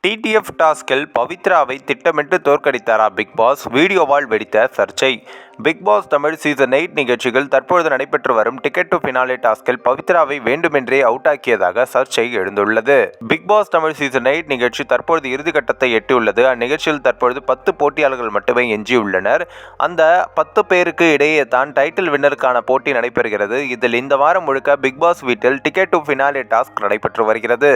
TTF டாஸ்கில் பவித்ராவை திட்டமிட்டு தோற்கடித்தாரா big pass? வீடியோவால் வெடித்த சர்ச்சை. பிக் பாஸ் தமிழ் சீசன் 8 நிகழ்ச்சிகள் தற்பொழுது நடைபெற்று வரும் டிக்கெட் டு ஃபினாலே டாஸ்கில் பவித்ராவை வேண்டுமென்றே அவுட் ஆக்கியதாக சர்ச்சை எழுந்துள்ளது. பிக் பாஸ் தமிழ் சீசன் 8 நிகழ்ச்சி தற்பொழுது இறுதிக்கட்டத்தை எட்டியுள்ளது. அந்நிகழ்ச்சியில் தற்பொழுது 10 போட்டியாளர்கள் மட்டுமே எஞ்சியுள்ளனர். அந்த 10 பேருக்கு இடையே தான் டைட்டில் வின்னருக்கான போட்டி நடைபெறுகிறது. இதில் இந்த வாரம் முழுக்க பிக் பாஸ் வீட்டில் டிக்கெட் டு ஃபினாலே டாஸ்க் நடைபெற்று வருகிறது.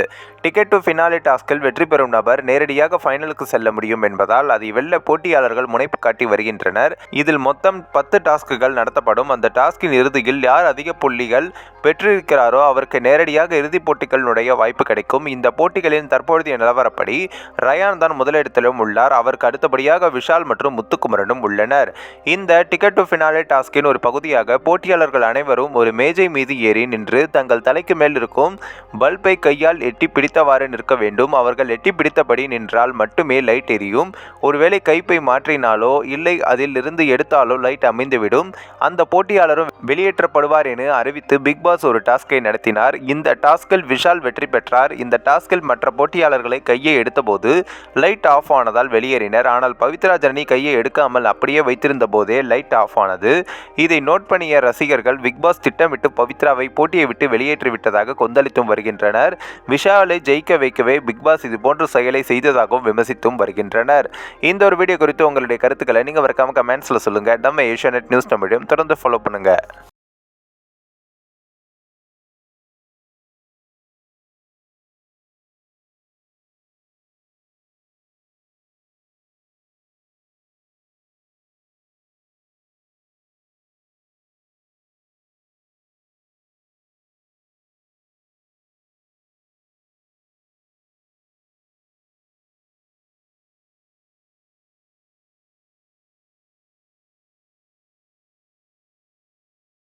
டிக்கெட் டு ஃபினாலே டாஸ்கில் வெற்றி பெறும் நபர் நேரடியாக ஃபைனலுக்கு செல்ல முடியும் என்பதால் அதை வெல்ல போட்டியாளர்கள் முனைப்பு காட்டி வருகின்றனர். இதில் மொத்தம் 10 டாஸ்க்குகள் நடத்தப்படும். அந்த டாஸ்கின் இறுதியில் யார் அதிக புள்ளிகள் பெற்றிருக்கிறாரோ அவருக்கு நேரடியாக இறுதிப் போட்டிகள் நுழைய வாய்ப்பு கிடைக்கும். இந்த போட்டிகளின் தற்போதைய நிலவரப்படி ரயான் தான் முதலிடத்திலும் உள்ளார். அவருக்கு அடுத்தபடியாக விஷால் மற்றும் முத்துக்குமரனும் உள்ளனர். இந்த டிக்கெட் டு ஃபினாலே டாஸ்கின் ஒரு பகுதியாக போட்டியாளர்கள் அனைவரும் ஒரு மேஜை மீது ஏறி நின்று தங்கள் தலைக்கு மேல் இருக்கும் பல்பை கையால் எட்டி பிடித்தவாறு நிற்க வேண்டும். அவர்கள் எட்டி பிடித்தபடி நின்றால் மட்டுமே லைட் எரியும். ஒருவேளை கைப்பை மாற்றினாலோ இல்லை அதில் இருந்து எடுத்தாலோ லைட் அமைந்துவிடும். அந்த போட்டியாளரும் வெளியேற்றப்படுவார் என அறிவித்து பிக் பாஸ் ஒரு டாஸ்கை நடத்தினார். இந்த டாஸ்கில் விஷால் வெற்றி பெற்றார். இந்த டாஸ்கில் மற்ற போட்டியாளர்களை கையை எடுத்தபோது லைட் ஆஃப் ஆனதால் வெளியேறினர். ஆனால் பவித்ரா ஜனனி கையை எடுக்காமல் அப்படியே வைத்திருந்த போதே லைட் ஆஃப் ஆனது. இதை நோட் பண்ணிய ரசிகர்கள் பிக் பாஸ் திட்டமிட்டு பவித்ராவை போட்டியை விட்டு வெளியேற்றிவிட்டதாக கொந்தளித்தும் வருகின்றனர். விஷாலை ஜெயிக்க வைக்கவே பிக் பாஸ் இது போன்ற செயலை செய்ததாகவும் விமர்சித்தும் வருகின்றனர். இந்த ஒரு வீடியோ குறித்து உங்களுடைய கருத்துக்களை நீங்க மறக்காம கமெண்ட்ஸ்ல சொல்லுங்க. நம்ம ஏஷியாநெட் நியூஸ் தமிழையும் தொடர்ந்து ஃபாலோ பண்ணுங்க.